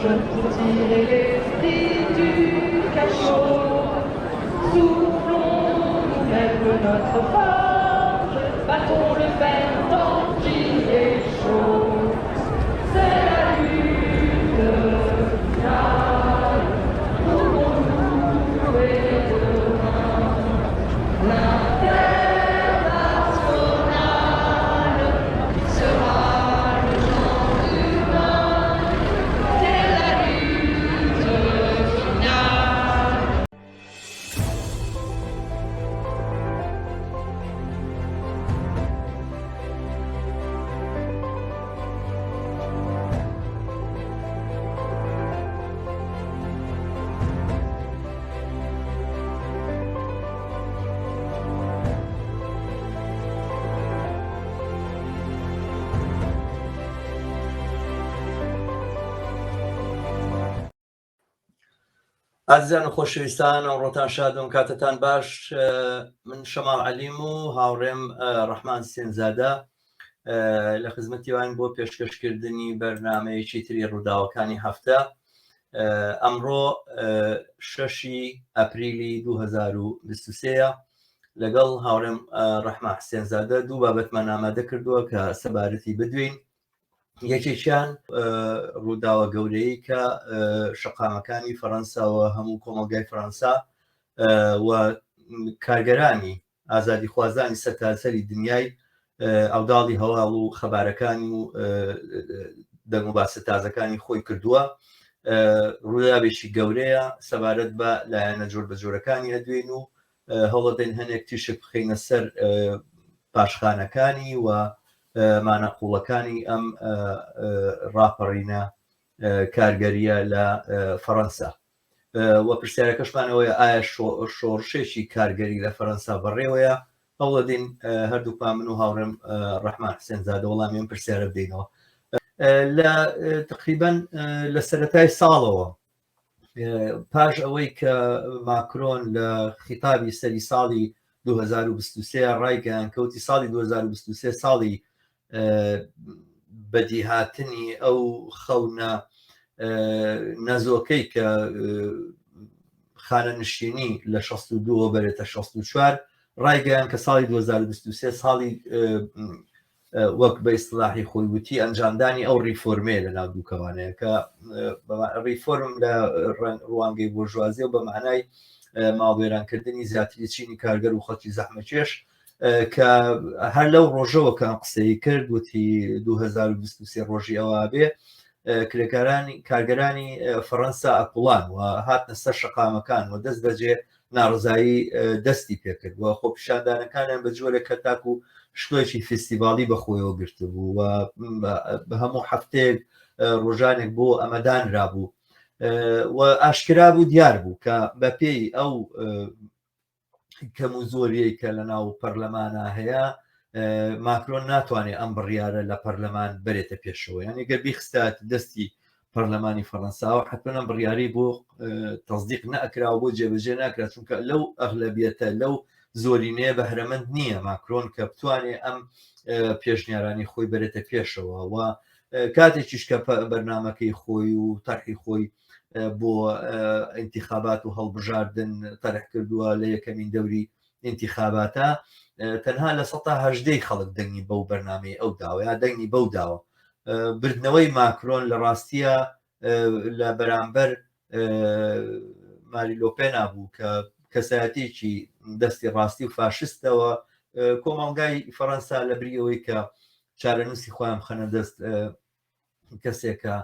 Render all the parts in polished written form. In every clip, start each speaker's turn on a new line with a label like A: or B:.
A: pour tirer l'esprit du cachot. Soufflons, nous même notre forge, battons le fer tant qu'il est chaud. C'est la lutte finale, pouvons-nous et demain. L'internationale sera le lendemain, c'est la lutte finale.
B: ئازیزان و خۆشەویستان، ئەمڕۆتان شادۆم، کاتتان باش. من شەماڵ عەلیم و هاوڕێم ڕەحمان سێنزادە لە خزمەتیوان بۆ پێشکەشکردنی بەرنامەیەکی تری ڕووداوەکانی هەفتە. ئەمڕۆ 6 ئەپریلی 2023 لەگەڵ هاوڕێم ڕەحمان سێنزادە دوو بابەتمان ئامادە کردووە کە سەبارەتی بدوین. یەکێکیان ڕووداوە گەورەی کە شەقامەکانی فەڕەنساوە هەموو کۆمەلگای فەڕەنسا و کارگەرانی ئازادی خوازانی سەرتاسەری دنیای ئەوداڵی هەواڵ و خەبارەکانی و دەنگوباسە تازەکانی خۆی کردووە. ڕووداوێکی گەورەیە سەبارەت بە لایەنە جۆر بە جۆرەکانی هەدوێن و هەوڵەدەین هەنێک تیشک بخینە سەر پاشخانەکانی و مانەقوڵەکانی ئەم ڕاپەڕینە کارگەریە لە فەڕەنسا. وە پرسیارەکەشمانەوەی ئایا شۆڕشێکی کارگەری لە فەڕەنسا بەڕێوەیە؟ هەوڵەدەین هەردووپان من و هاوڕێم ڕەحمان سێنزادە وەڵامیان پرسیارە بدەینەوە. لە تقریبەن لە سەرەتای ساڵەوە پاش ئەوەی کە ماکرۆن لە خیتابی سەری ساڵی 2023 ڕایگەیان کەوتی ساڵی 2023 ساڵی بەدیهاتنی ئەو خەونە نەزۆکەی کە خانە نشینی لە 62 بەرێتە 64 ڕایگەیان کە ساڵی 2023 ساڵی وەک بە ئیستلاحی خۆی وتی ئەنجامدانی ئەو ریفۆرمێ لە ناو دووکەوانەیە کە ریفۆرم لە ڕوانگەی بۆژوازیە و بە معنای ماوێرانکردنی زیاتری چینی کارگەر و خەڵکی زەحمەکێش کە هەر لەو ڕۆژەوە کە قسەی کرد وتی 2023 ڕۆژی ئەوە بێ کارگەرانی فەڕەنسا ئەقوڵان و هاتنە سەر شەقامەکان و دەست بەجێ ناڕزایی دەستی پێکردووە. خۆ پیشاندانەکانیان بە جۆرێک کە تاکو شتۆیەکی فستیڤاڵی بەخۆیەوە گرتە بوو و بە هەموو هەفتەیەک ڕۆژانێک بۆ ئەمەدانرا بوو و ئاشکرا بوو دیار بوو کە بە پێی ئەو کەم و زۆریەی کە لە ناو پەرلەمانە هەیە ماکرۆن ناتوانێت ئەم بڕیارە لە پەرلەمان بێتە پێشەوە. یعنی گەر بیخستات دەستی پەرلەمانی فەڕەنساوە حتمما ئەم بڕیاری بۆ تەصدیق نەئەکراوە بۆ جێبەجێ ناکرا چونکە لەو ئەغلەبیەتە لەو زۆرینەیە بەهرەمەند نییە ماکرۆن کە بتوانێت ئەم پێشنیارانی خۆی بێتە پێشەوە و کاتێکیش کە بەرنامەکەی خۆی و تەرحی خۆی بۆ ئینتیخابات و هەڵبژاردن تەرح کردووە لە یەکەمین دەوری ئینتیخاباتە تەنها لە 18 خەڵک دەنگی بەو بەرنامەی ئەو داوە یا دەنگی بەو داوە. بردنەوەی ماکرۆن لە ڕاستیە لە بەرامبەر ماری لۆپێنا بوو کە کەسایەتێکی دەستی ڕاستی و فاشستەوە کۆمەڵگای فەڕەنسا لە بریەوەی کە چارەنووسی خۆیان خەنە دەست کەسێکە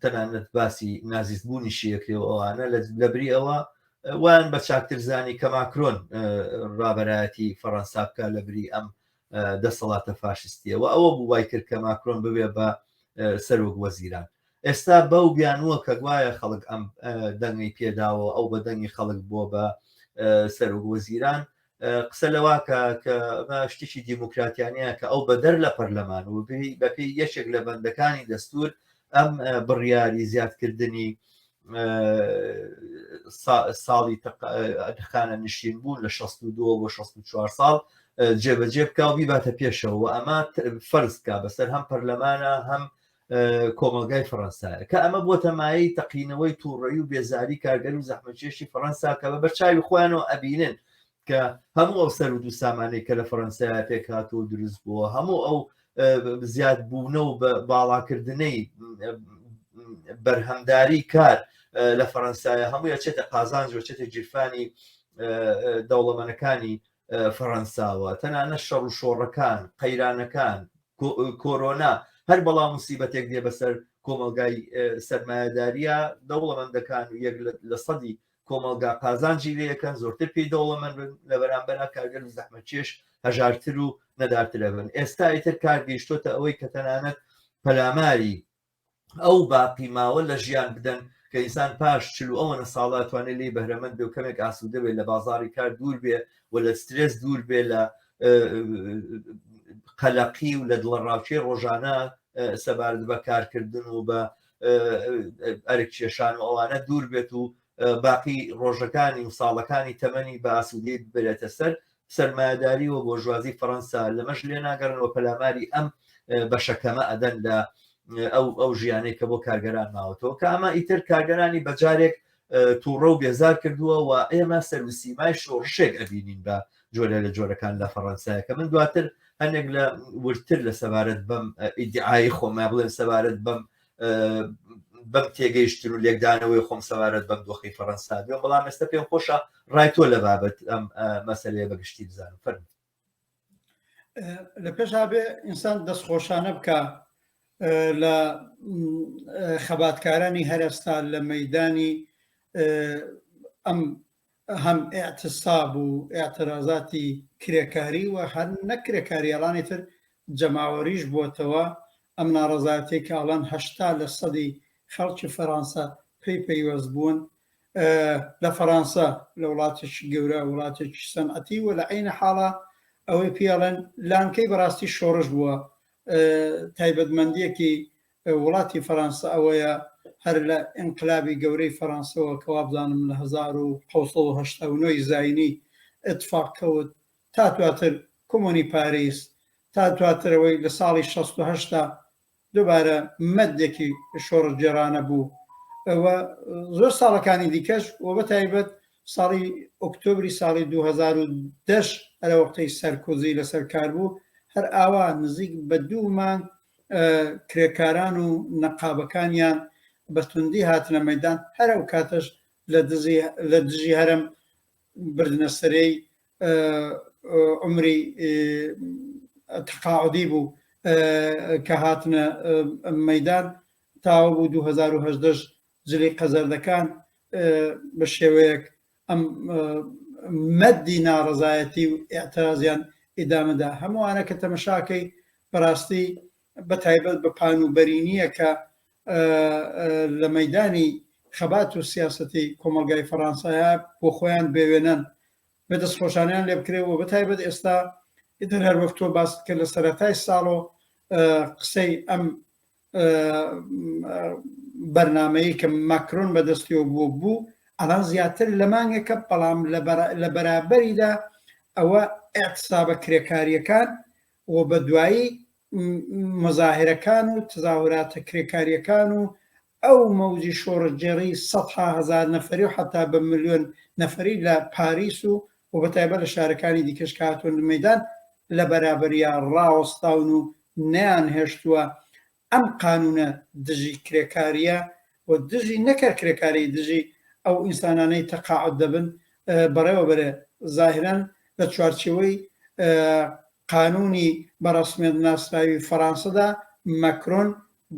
B: تەنانەت باسی نازیستبوونیشی یەکێەوە ئەوانە لە بری ئەوە وان بە چاکترزانی کە ماکرۆن ڕابەرایەتی فەڕەنسا بکە لە بری ئەم دەسەڵاتە فاشستیەوە. ئەوە بوو وای کرد کە ماکرۆن ببێ بە سەرۆک وەزیران. ئێستا بەو بیانوە کە گوایە خەڵک ئەم دەنگی پێداوە ئەو بە دەنگی خەڵک بۆ بە سەرۆک وەزیران قسە لەوا کە شتێکی دیموکراتیانەیە کە ئەو بەدەر لە پەرلەمان و بەپێی یەکێک لە بەندەکانی دەستور ئەم بڕیاری زیادکردنی ساڵی خانە نشین بوون لە 62 بۆ 64 ساڵ جێبەجێ بکە و بیباتە پێشەوە و ئەمە فەرزکە بەسەر هەم پەرلەمانە هەم کۆمەلگای فەڕەنسایە کە ئەمە بۆ تەمایی تەقینەوەی تووڕەیی و بێزاری کارگەر و زەحمەتکێشی فەڕەنسا کە بە بەرچاوی خۆیانەوە ئەبینن کە هەموو ئەو سەر و دوو سامانەی کە لە فەڕەنسایە پێکهاتوو دروست بووە هەموو ئەو زیاد بوونە و باڵاکردنەی بەرهەمداری کار لە فەڕەنسایە هەموو چێتە قازانج و چێتە گیرفانی دەوڵەمەنەکانی فەڕەنساوە تەنانە شەڕ و شۆڕەکان قەیرانەکان کۆرۆنا هەر بەڵام موسیبەتێک دێ بەسەر کۆمەلگای سەرمایەداریە دەوڵەمەندەکان و یەک لە سەدی کۆمەلگا قازانجی لەکەن زۆرتر پێی دەوڵەمەند لە بەرامبەر کارگەر و زەحمەتکێش هەژارتر و نەدارترە بن ئێستا ئیتر کار گەیشتۆتە ئەوەی کە تەنانەت پەلاماری ئەو باقی ماوە لە ژیان بدەن کە ئینسان پاش چ ئەوەنە ساڵات توانێت لی بەهرەمەند بێ و کەمێک ئاسوودە بێت لە بازاری کار دوور بێ و لە سترێس دوور بێ لە قەلەقی و لە دڵڕاوچی ڕۆژانە سەبارەت بە کارکردن و بە ئەرککێشان و ئەوانە دوور بێت و باقی ڕۆژەکانی و ساڵەکانی تەمەنی بە ئاسوودەی بێتە سەر سەرمایەداریەوە بۆ ژوازی فەڕەنسا لەمەش لێ ناگەڕنەوە پەلاماری ئەم بەشەکەمە ئەدەن لە ئەو ژیانەی کە بۆ کارگەران ماوەتەوە کە ئەمە ئیتر کارگەرانی بەجارێک تووڕە و بێزار کردووە و ئێمە سەروسیمای شۆڕشێک ئەبینین بە جۆرە لە جۆرەکان لە فەڕەنسایە کە من دواتر هەندێک لە ورتر لە سەبارەت بەم ئیدعای خۆما بڵێن سەبارەت بەم تێگەیشتن و لێکدانەوەی خۆم سەبارەت بەم دۆخی فەڕەنسا بێ بەڵام ئێستا پێم خۆشە ڕای تۆ لە بابەت ئەم مەسەلەیە بەگشتی بزانم فەرموو.
C: لە پێشا بێ ئینسان دەستخۆشانە بکە لە خەباتکارانی هەرێستا لە مەیدانی ئەم هەم ئێعتساب و ئێعترازاتی کرێکاری و هەر نەکرێکاریاڵانی تر جەماوەریش بووەتەوە ئەم ناڕەزایەتی کاڵان 80% خەڵکی فەڕەنسا پەیوەست بوون لە فەڕەنسا لە وڵاتێکی گەورە وڵاتێکی سەنعەتی و لە عینە حاڵە ئەوەی پێڵێن لانکەی بەڕاستی شۆڕش بووە تایبەتمەندیەکی وڵاتی فەڕەنسا ئەوەیە هەر لە ئینقلابی گەورەی فەڕەنسەوە کەوا بزانم لە 1989 زاینی ئتفاق کەوت تا دواتر کۆمۆنی پاریس تا دواترەوەی لە ساڵی 68 دووبارە مەدێکی شۆڕجێرانە بوو ئەوە زۆر ساڵەکانی دیکەش و بە تایبەت ساڵی ئۆکتۆبری ساڵی 2010 ئەرە وەختەی سەرکۆزی لەسەر کار بوو هەر ئاوا نزیک بە 2 مانگ کرێکاران و نەقابەکانیان بەتوندی هاتنە مەیدان هەر ئەو کاتەش لە دژی هەرم بردنە سەرەی عمری تەقاعودی بوو کە هاتنە مەیدان تاوە بوو 2010 جلی قەزەردەکان بە شێوەیەک ئەم مەدی ناڕەزایەتی و ئێعترازیان ئیدامەدا هەمووانە کە تەمەشاکەی بەڕاستی بە تایبەت بە پانوبەرینیە کە لە مەیدانی خەبات و سیاسەتی کۆمەلگای فەڕەنسایە بۆ خۆیان بێوێنن بە دەستخۆشانیان لێ بکرێەوە بە تایبەت ئێستا ئیتر هەر وەک تۆ باس کە لە سەرەتای ساڵۆ قسەی ئەم بەرنامەیە کە ماکرۆن بەدەستیەوە بوو ئەڵان زیاتر لە مانگێکە بەڵام لە بەرابەریدا ئەوە ئێعتسابە کرێکاریەکان و بە دوایی مەزاهرەکان و تزاوراتە کرێکاریەکان و ئەو مەوجی شۆڕەجێڕی 100,000 نەفەری و حتا بە ملیۆن نەفەری لە پاریس و بە تایبەت لە شارەکانی دیکەش کاتۆن مەیدان لە بەرابەریە ڕاوەستاون و نەیان هێشتووە ئەم قانونە دژی کرێکاریە و دژی نەکرد کرێکاری دژی ئەو ئینسانانەی تەقاعود دەبن بەڕێوە بەرێ ظاهرەن لە چوارچەوەی قانونی بەڕەسمیت ناسراوی فەڕەنسەدا ماکرۆن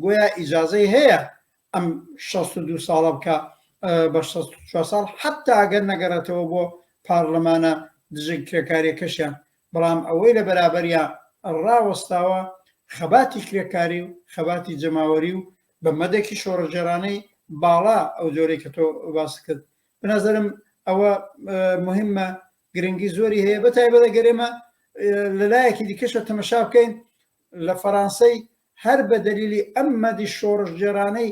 C: گویا ئیجازەی هەیە ئەم 62 ساڵە بکە بە 64 ساڵ حتا ئەگەر نەگەڕێتەوە بۆ پارلەمانە دژی کرێکاریەکەشیان بەڵام ئەوەی لە بەرابەریە ڕاوەستاوە خەباتی کرێکاری و خەباتی جەماوەری و بە مەدەکی شۆڕەجێرانەی باڵا ئەو جۆرەی کە تۆ باس کرد بنەزەرم ئەوە مهمە گرنگی زۆری هەیە بە تایبەت گەرێمە لەلایەکی دیکەشە تەمەشا بکەین لە فەڕەنسەی هەر بە دەلیلی ئەم مەدی شۆڕژێرانەی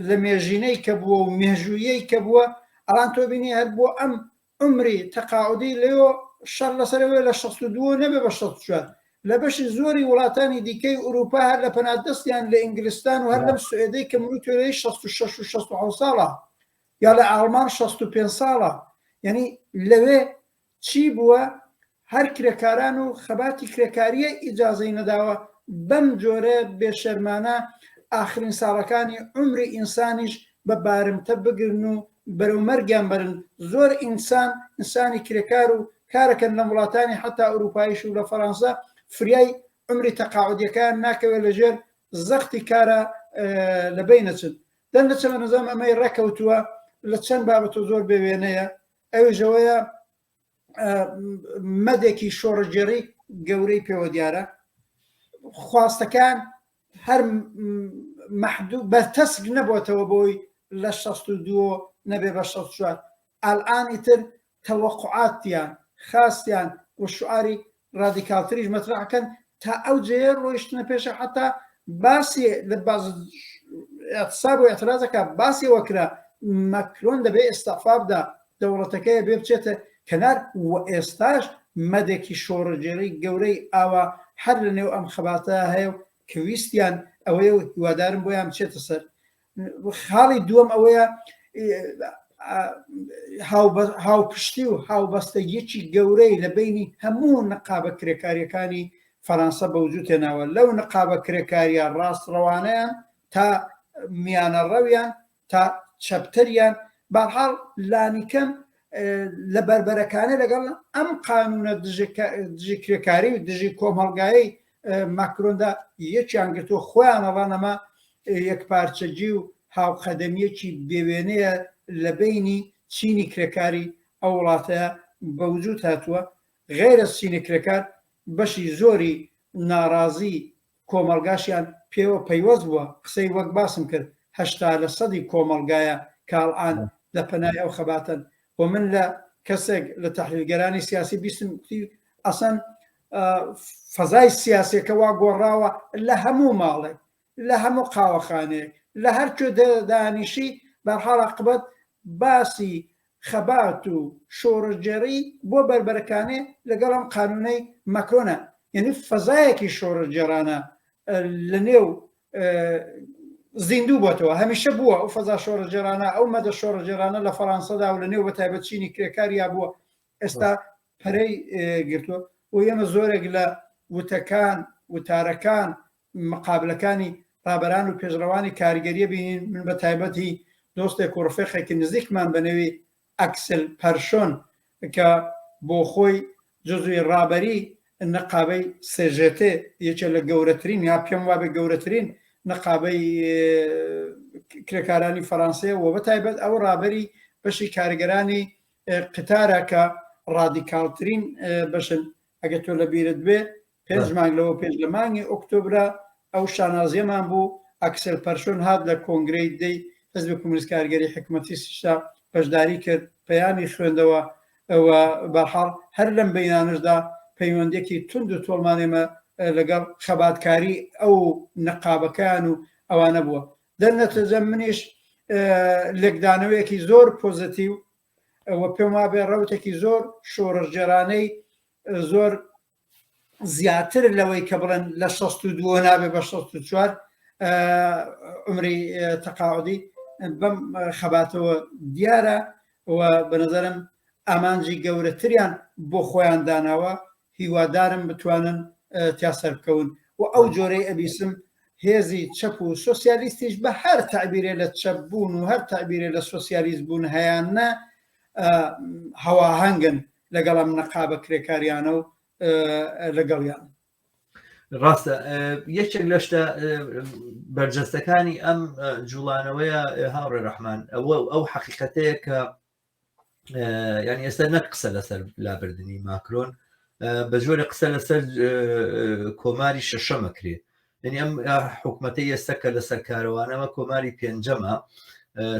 C: لە مێژینەی کە بووە و مێژوویەی کە بووە ئەڵان تۆ بینی هەر بۆ ئەم عمری تەقاعودی لێەوە شەڕ لەسەرەوەی لە 62 نەبێ بە 64 لە بەشی زۆری وڵاتانی دیکەی ئوروپا هەر لە پەنادەستیان لە ئینگلیستان و هەر لەم سوێدەی کە مروتۆرەی 66 و 67 ساڵە یا لە ئاڵمان 65 ساڵە. یعنی لەوێ چی بووە؟ هەر کرێکاران و خەباتی کرێکاریە ئیجازەی نەداوە بەم جۆرە بێشەرمانە ئاخرین ساڵەکانی عمری ئینسانیش بە بارمتە بگرن و بەرەو مەرگیان بەرن. زۆر ئینسانی کرێکار و کارەکەن لە وڵاتانی حتا ئەوروپاییش و لە فەڕەنسا فریای عمری تەقاعودیەکان ناکەوێت لەژێر زەختی کارە لەبەی نەچن. دەنەچە بە نەزەم ئەمەی ڕێکەوتووە لە چەند بابەتە زۆر بێوێنەیە. ئەوژەوەیە مەدێکی شۆڕەجێڕی گەورەی پێوە دیارە. خواستەکان هەر مەحدوود بەرتەسک نەبووەتەوە بۆی لە 62 نەبێ بە 64. ئەلئانی تر تەوەقعاتیان خاستیان و شعاری ڕادیکالتریش مەترەحەکەن تا ئەو جێ ڕۆیشتنە پێشە حتا باسی لە اعتصاب و اعتراضەکە باسی وەکرا مەکرۆن دەبێ ئێستەعفا بدا دەوڵەتەکەی بێ بچێتە کەنار و ئێستاش مەدێکی شۆڕەجێڕی گەورەی ئاوا هەر لە نێو ئەم خەباتە هەیە و کە ویستیان ئەوەیە و هیوادارم بۆیان بچێتە سەر. خاڵی دووەم ئەوەیە هاوپشتی و هاوبەستەیەکی گەورەی لە بینی هەموو نقابە کرێکاریەکانی فەڕەنسا بەوجود هێناوە، لەو نقابە کرێکاریان ڕاستڕەوانەیان تا میانە ڕەویان تا چەپتەریان بەحاڵ لانیکەم لە بەربەرەکانە لەگەڵ ئەم قانونە دژی کرێکاری و دژی کۆمەڵگایی ماکرۆندا یەکیان گرتووە خۆیان ئەڵانەمە یەکپارچەجی و هاوقەدەمیەکی بێوێنەیە لە بینی چینی کرێکاری ئەو وڵاتەیە بەوجود هاتووە. غێرە چینی کرێکار بەشی زۆری ناڕازی کۆمەلگاشیان پێوە پەیوەست بووە. قسەی وەک باسم کرد 80% کۆمەلگایە کاڵعان لە پەنای ئەو خەباتن. و من لە کەسێک لە تەحلیلگەرانی سیاسی بیستم ئەسەن فەزای سیاسەکە وا گۆڕاوە لە هەموو ماڵێک لە هەموو قاوەخانەیەک لە هەرکوێ دانیشی بەرحاڵ عاقبەت باسی خەبات و شۆڕەجێڕی بۆ بەربەرەکانێ لەگەڵ ئەم قانونەی ماکرۆنە. یعنی فەزایەکی شۆڕەجێڕانە لە نێو زیندوو بۆتەوە هەمیشە بووە ئەو فەزا شۆڕەجێڕانە ئەو مەدە شۆڕەجێڕانە لە فەڕەنسەدا و لە نێو بەتایبەت چینی کرێکاریا بووە ئێستا پەرەی گرتووە. و ئێمە زۆرێک لە وتەکان وتارەکان مقابلەکانی ڕابەران و پێشڕەوانی کاریگەریە بینین. من بە تایبەتی دۆستێک و ڕفێقێکی نزیکمان بەنەوی ئەکسل پەرشۆن کە بۆ خۆی جزوی ڕابەری نقابەی سێژێتێ یەکێ لە گەورەترین یا پێم وابێ گەورەترین نقابەی کرێکارانی فەڕەنسەیە و بە تایبەت ئەو ڕابەری بەشی کارگەرانی قتارە کە ڕادیکالترین بەشن. ئەگە تۆ لە بیرت بێ پێنج مانگ لەوە پێش لە مانگی ئۆکتۆبرە ئەو شانازیەمان بوو ئەکسل پەرشۆن هات لە کۆنگرەی دەی حزب کۆمونیست کارگەری حکومەتی سیشتا بەشداری کرد پەیامی خوێندەوە ئەوە بەحاڵ هەر لەم بەیانشدا پەیوەندێکی تند و تۆڵمانێمە لەگەڵ خەباتکاری ئەو نقابەکان و ئەوانە بووە. دەرنەتەجە منیش لێکدانەوەیەکی زۆر پۆزتیو ئەوە پێم وابێ ڕەوتێکی زۆر شۆڕەجێڕانەی زۆر زیاتر لەوەی کە بڵێن لە 62 نابێ بە 64 عمری تەقاعودی بەم خەباتەوە دیارە و بەنظرم ئامانجی گەورەتریان بۆ خۆیان داناوە. هیوادارم بتوانن تیاسەر بکەون و ئەو جۆرەی ئەبیسم هێزی چەپ و سۆسیالیستیش بە هەر تعبیرێ لە چەپ بوون و هەر تعبیرێ لە سۆسیالیست بوون هەیانە هەواهەنگن لەگەڵم نەقابە کرێکاریانە و لەگەڵیان.
B: ڕاستە یەکێک لەشتە بەرجەستەکانی ئەم جوڵانەوەیە هاوڕێ ڕەحمان ئەو حەقیقەتەیە کە یعنی ئێستا نەک قسە لەسەر لابردنی ماکرۆن بە جۆرە قسە لەسەر کۆماری شەشەمەکرێ. یعنی ئەم حکومەتەی ئێستا کە لەسەر کارەوانەمە کۆماری پێنجەمە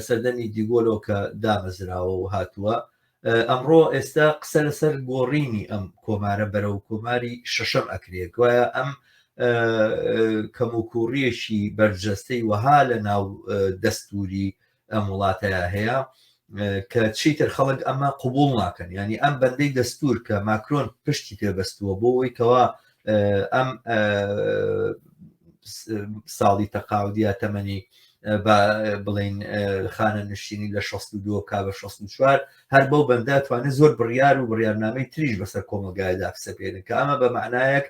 B: سەردەمی دیگۆلۆ کە دامەزراوە و هاتووە. ئەمڕۆ ئێستا قسە لەسەر گۆڕینی ئەم کۆمارە بەرەو کۆماری شەشەم ئەکرێت. گوایە ئەم کەموکوڕیەشی بەرجەستەی وەها لە ناو دەستوری ئەم وڵاتەیە هەیە کە چیتر خەڵک ئەمە قوبوڵ ناکەن. ینی ئەم بەندەی دەستور کە ماکرۆن پشتی پێبەستووە بۆ ئەوەی کەوا ئەم ساڵی تەقاودیا تەمەنی بڵین خانە نشینی لە 62 کا بە 64 هەر بەو بەندە توانێت زۆر بڕیار و بڕیارنامەی تریش بەسەر کۆمەلگایدا بسەپێنن کە ئەمە بە معنایەک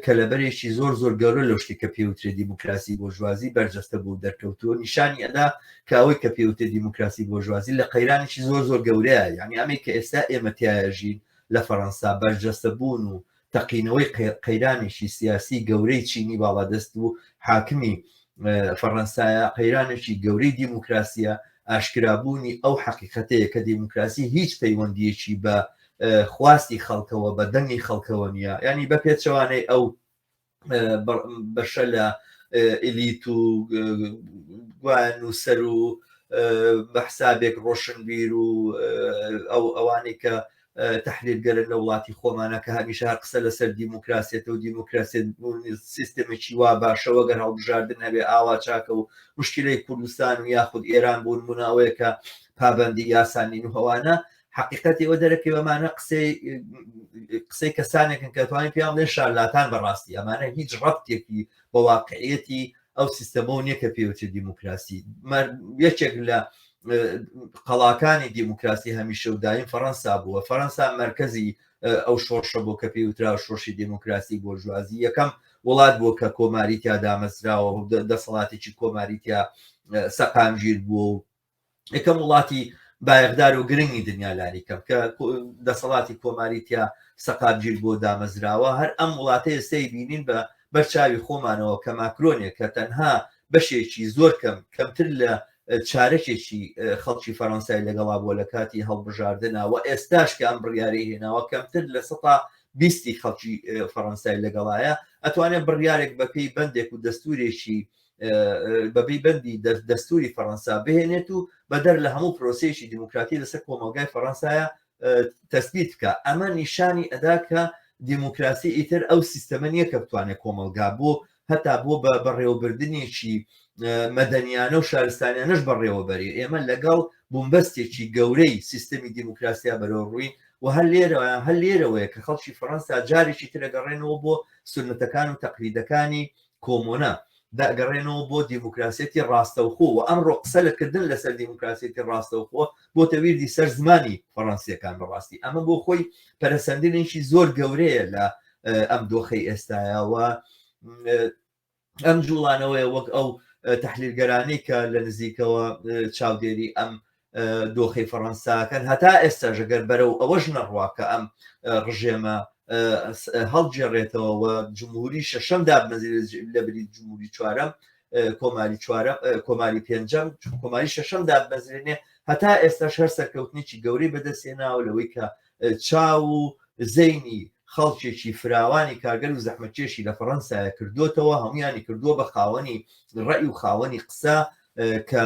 B: کەلەبەرێکی زۆر گەورە لەو شتی کە پێوترێت دیموکراسی بۆژوازی بەرجەستە بوو دەرکەوتووە نیشانی ئەدا کە ئەوەی کە پێوتێت دیموکراسی بۆژوازی لە قەیرانێکی زۆر گەورەیە یعنی ئەمەی کە ئێستا ئێمە تایەژین لە فەڕەنسا بەرجەستە بوون و تەقینەوەی قەیرانێکی سیاسی گەورەی چینی باڵادەست و حاکمی فەڕەنسایە قەیرانێکی گەورەی دیموکراسیە ئاشکرابوونی ئەو حەقیقەتەیە کە دیموکراسی هیچ پەیوەندیەکی بە خواستی خەڵکەوە بە دەنگی خەڵکەوە نییە ینی بە پێچەوانەی ئەو بەشە لە ئلیت و گوان و سەر و بە حسابێک ڕۆشنبیر و ئەوانەی کە تحلیلگەرن لە وڵاتی خۆمانە کە هەمیشە هەر قسە لەسەر دیموکراسێتە و دیموکراسی سیستمێکی وا باشەوە گەر هەڵبژاردن هەبێ ئاوا چاکە و مشکلەی کوردستان و یاخود ئێران بوون بووناوەیە کە پابەندی یاسانین و هەوانە حقیقەتی ئەوە دەرەکەی ئەمانە قسەی کەسانێکن کە توانین پێیان بڵێن شارلاتان بەڕاستی ئەمانە هیچ ڕەبتێکی بە واقعیەتی ئەو سیستەمە و نییە کە پێوتێت دیموکراسی یەکێک لە قەڵاکانی دیموکراسی هەمیشە و دایم فەڕەنسا بووە فەڕەنسا مەرکەزی ئەو شۆڕشە بۆ کە پێوترا شۆڕشی دیموکراسی بۆژوازی یەکەم وڵات بووە کە کۆماری تیا دامەزراوە و دەسەڵاتێکی کۆماری تیا سەقامگیر بووە و یەکەم وڵاتی بایەقدار و گرنگی دنیا لاری کەم کە دەسەڵاتی کۆماری تیا سەقامگیر بۆ دامەزراوە هەر ئەم وڵاتە ئێستای بینین بە بەرچاوی خۆمانەوە کە ماکرۆنێک کە تەنها بەشێکی زۆر کەمتر لە چارەکێکی خەڵکی فەڕەنسای لەگەڵا بۆ لە کاتی هەڵبژاردنەوە ئێستاش کە ئەم بڕیاری هێناوە کەمتر لە 120 خەڵکی فەڕەنسای لەگەڵایە ئەتوانێت بڕیارێک بەپێی بەندێک و دەستورێکی بەبێ بەندی دەستوری فەڕەنسا بهێنێت و بەدەر لە هەموو پرۆسەیەکی دیموکراتی لەسەر کۆمەلگای فەڕەنسایە تەثبیت بکە ئەمە نیشانی ئەدا کە دیموکراسی ئیتر ئەو سیستەمە نییە کە بتوانێت کۆمەلگا بۆ هەتا بۆ بە بەڕێوەبردنێکی مەدەنیانە و شارستانیانەش بەڕێوەبەری ئێمە لەگەڵ بومبەستێکی گەورەی سیستەمی دیموکراسیا بەرەوڕووی و هەر لێرەوەیە کە خەڵکی فەڕەنسا جارێکی ترەگەڕێنەوە بۆ سنتەکان و تەقلیدەکانی کۆمۆنە داگەڕێنەوە بۆ دیموکراسێتی ڕاستەوخۆ و ئەمڕۆ قسە لەکردن لەسەر دیموکراسێتی ڕاستەوخۆ بۆ تەویردی سەر زمانی فەڕەنسیەکان بەڕاستی ئەمە بۆ خۆی پەرەسەندنێکی زۆر گەورەیە لە ئەم دۆخەی ئێستایەوە ئەم جوڵانەوەی وەک ئەو تحلیلگەرانەی کە لە نزیکەوە چاودێری ئەم دۆخەی فەڕەنساکەن هەتا ئێستا ژەگەر بەرەو ئەوەش نەڕوا کە ئەم ڕژێمە هەڵگێڕێتەوە و جمهوری شەشەم دابمەزێت لە بری جمهوری چوارەم کۆماری پێنجەم کۆماری شەشەم دابمەزرێنێ هەتا ئێستا شەر سەرکەوتنیی گەورەی بەدەستێناوە لەوەی کە چاو و زەینی خەڵکێکی فراوانی کارگەر و زەحمەتکێشی لە فەڕەنسایە کردوتەوە هەمویانی کردووە بە خاوەنی ڕەئی و خاوەنی قسە کە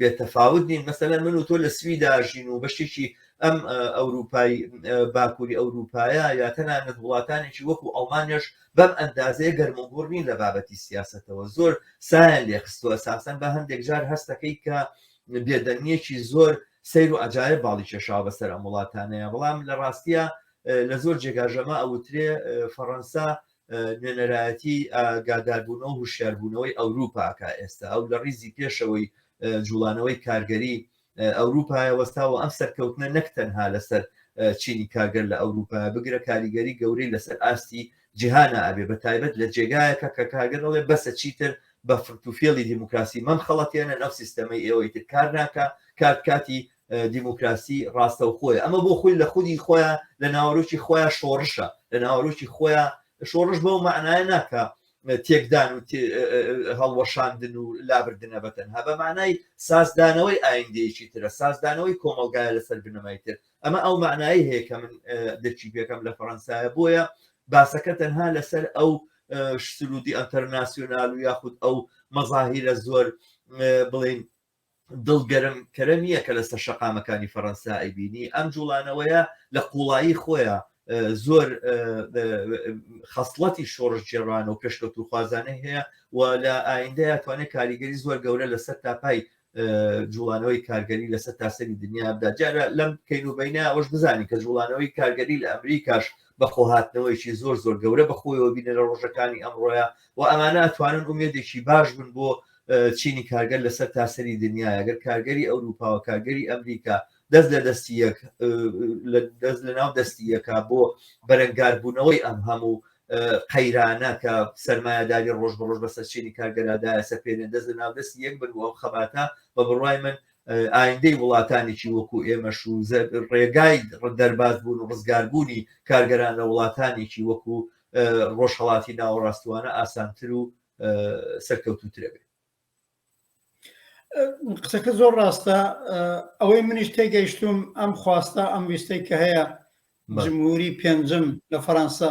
B: بێتەفاوت نین مەسەلەن من و تۆ لە سویداژین و بەشێکی ئەم ئەوروپای باکووری ئەوروپایە یا تەنانەت وڵاتانێکی وەکو ئەڵمانیش بەم ئەندازەیە گەرمەگوڕنی لە بابەتی سیاسەتەوە زۆر سایان لێخستووە ساسەن بە هەندێک جار هەستەکەی کە بێدەنگیەکی زۆر سیر و ئەجایە باڵی کێشاوە بەسەر ئەم وڵاتانەیە بەڵام لە ڕاستیە لە زۆر جێگاژەمە ئەوترێ فەڕەنسا نوێنەرایەتی ئاگاداربوونەوە و هوشیاربوونەوەی ئەوروپاکە ئێستا ئەو لە ڕیزی پێشەوەی جوڵانەوەی کارگەری ئەوروپای وەستاوە ئەم سەرکەوتنە نەک تەنها لەسەر چینی کارگەر لە ئەوروپا بگرە کاریگەری گەورەی لەسەر ئاستی جیهانە ئابێ بە تایبەت لە جێگایەکە کە کارگەرڵێ بەسە چیتر بە فرتوفێڵی دیموکراسی مەم خەڵەتێنە نەو سیستەمەی ئێوەی تر کار ناکە کاتی دیموکراسی ڕاستە و خۆی ئەمە بۆ خۆی لە خودی خۆیان لە ناوەڕۆکی خۆیان شۆڕشە لە ناوەڕۆکی خۆیان شۆڕش بەو معنایە ناکە تێکدان و هەڵوەشاندن و لابردنە بەتەنها بە معنای سازدانەوەی ئایندەیەکی ترە سازدانەوەی کۆمەلگایە لەسەر بنەمای تر ئەمە ئەو معنایی هەیە کە من دەرچی پێکەم لە فەڕەنسایە بۆیە باسەکە تەنها لەسەر ئەو سرودی ئەنتەرناسیۆنال و یاخود ئەو مەزاهیرە زۆر بڵین دڵگەرم کەرە نییە کە لەسەر شەقامەکانی فەڕەنسا ئەیبینی ئەم جوڵانەوەیە لە قوڵایی خۆیە زۆر خەسڵەتی شۆڕش جێڕان و پێشکەوت و خوازانەی هەیە و لە ئایندەیە توانێت کاریگەری زۆر گەورە لەسەر تاپای جوڵانەوەی کارگەری لەسەر تاسەری دنیا بدا جارە لەم کەینوبینە ئەوەش بزانین کە جوڵانەوەی کارگەری لە ئەمریکاش بەخۆهاتنەوەیکی زۆر زۆر گەورە بەخۆیەوە بینە لە ڕۆژەکانی ئەمڕۆیە و ئەمانە ئەتوانن ئومێدێکی باش بن بۆ چینی کارگەر لەسەر تاسەری دنیای ئەگەر کارگەری ئەوروپا و کارگەری ئەمریکا دەست لە ناو دەستی یەکا بۆ بەرەنگاربوونەوەی ئەم هەموو قەیرانە کە سەرمایه‌داری ڕۆژ بەڕۆژ بەسەر چینی کارگەرادایە سەپێنێن دەست لە ناو دەستی یەک بن و ئەم خەباتە بە بڕوای من ئایندەی وڵاتانێکی وەکو ئێمەش و ڕێگای دەرباز بوون و ڕزگاربوونی کارگەران لە وڵاتانێکی وەکو ڕۆژهەڵاتی ناوەڕاستوانە ئاسانتر و سەرکەوتووترە بێت.
C: قسەکە زۆر ڕاستە. ئەوەی منیش تێگەیشتوم ئەم خواستە ئەم ویستەی کە هەیە جمهوری پێنجم لە فەڕەنسا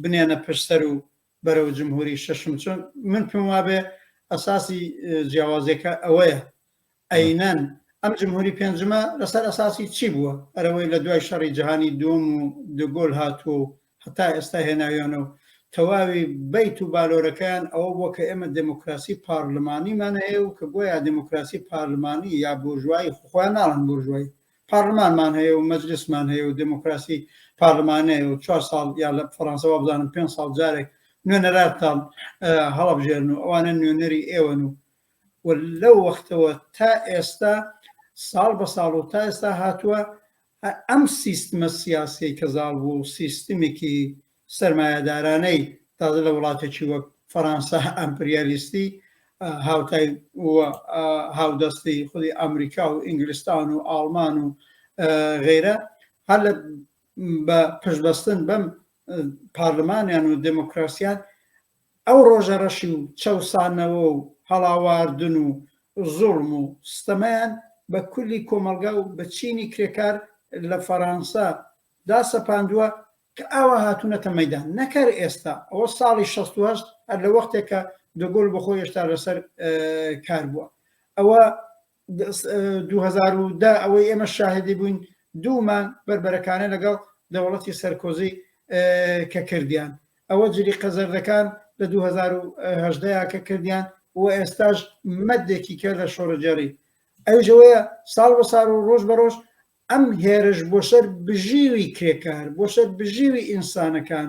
C: بنێنە پشتەر و بەرەو جمهوری شەشم، چۆن من پێم وابێ ئەساسی جیاوازەکە ئەوەیە ئەینەن ئەم جمهوری پێنجمە لەسەر ئەساسی چی بووە؟ ئەرەوەی لە دوای شەڕی جیهانی دووەم و دگۆل هاتووە هەتا ئێستا هێناویانەوە تەواوی بیت و بالۆرەکان ئەوە بووە کە ئێمە دموکراسی پارلمانیمان هەیە و کە گویا دموکراسی پارلمانی یا بورژوایی خۆیان ناڵن بورژوایی پارلمانمان هەیە و مەجلیسمان هەیە و دموکراسی پارلمانەیە و 4 ساڵ یا لە فەڕەنسەوە بزانم 5 ساڵ جارێک نوێنەراتان هەڵەبژێرن و ئەوانە نوێنەری ئێوەن و لەو وەختەوە تا ئێستا ساڵ بە ساڵ و تا ئێستا هاتووە ئەم سیستمە سیاسی کە زاڵ بوو سیستمێکی سەرمایه‌دارانەی تازە لە وڵاتێکی وەک فەڕەنسا ئەمپریالیستی هاوتای هاودەستی خودی ئەمریکا و ئینگلیستان و ئاڵمان و غیرە هەر بە پشتبەستن بەم پارلمانیان و دموکراسیان ئەو ڕۆژەڕەشی و چەوسانەوە و هەڵاواردن و زوڵم و ستەمەیان بە کولی کۆمەلگا و بە چینی کرێکار لە فەڕەنسا داسەپاندووە کە ئاوا هاتوونەتە مەیدان نەکەر ئێستا ئەوە ساڵی 68 هەر لە وەختێکە دەگۆل بەخۆی هێشتا لەسەر کار بووە. ئەوە 2010 ئەوەی ئێمە شاهدی بووین دوومان بربەرەکانە لەگەڵ دەوڵەتی سەرکۆزی کە کردیان ئەوە جلی قەزەردەکان لە 2018 کە کردیان و ئێستاش مەدێکی کرد لە شۆڕەجێڕی ئەوژەوەیە ساڵ بە ساڵ و ڕۆژ بە ڕۆژ ئەم هێرش بۆ سەر بژیوی کرێکار بۆ سەر بژیوی ئینسانەکان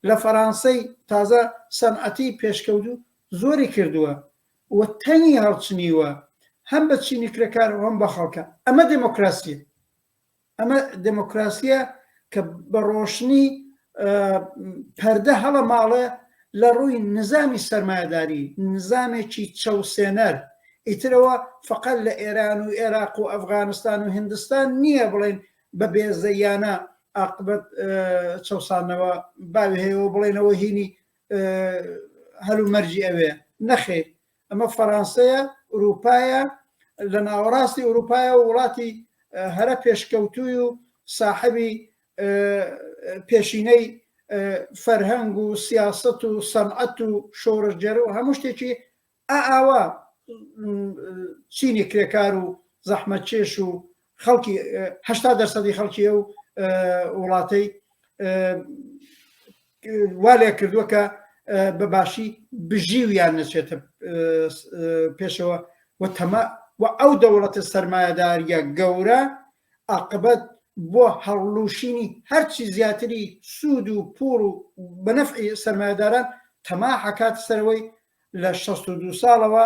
C: لە فەڕەنسەی تازە سەنعەتی پێشکەوتو زۆری کردووە و تەنی هەڵچنیوە هەم بە چینی کرێکار و هەم بە خەڵکە. ئەمە دموکراسیە، ئەمە دموکراسیە کە بە ڕۆشنی پەردە هەڵە ماڵە لە ڕووی نظامی سەرمایه‌داری نظامێکی چەوسێنەر ئیترەوە فقط لە ئێران و عێراق و ئەفغانستان و هندستان نییە بڵێن بە بێزەیانە عاقبەت چەوسانەوە باوی هەیەەوە بڵێنەوە هینی هەلومەرجی ئەوەیە نەخێر ئەمە فەڕەنسەیە ئوروپایە لە ناوەڕاستی ئوروپایە و وڵاتی هەرە پێشکەوتووی و ساحبی پێشینەی فەرهەنگ و سیاست و سەنعەت و شۆڕژجێرە و هەموو شتێکی ئاوا چینی کرێکار و زەحمەتکێش و خەڵکی 80% خەڵکی و وڵاتەی وا لێ کردووە کە بەباشی بژیویان نەچێتە پێشەوە و ئەو دەوڵەتە سەرمایه‌داریە گەورە عاقبەت بۆ هەڵلوشینی هەرچی زیاتری سوود و پوڕ و بەنەفعی سەرمایه‌داران تەما حکات سەرەوەی لە 62 ساڵەوە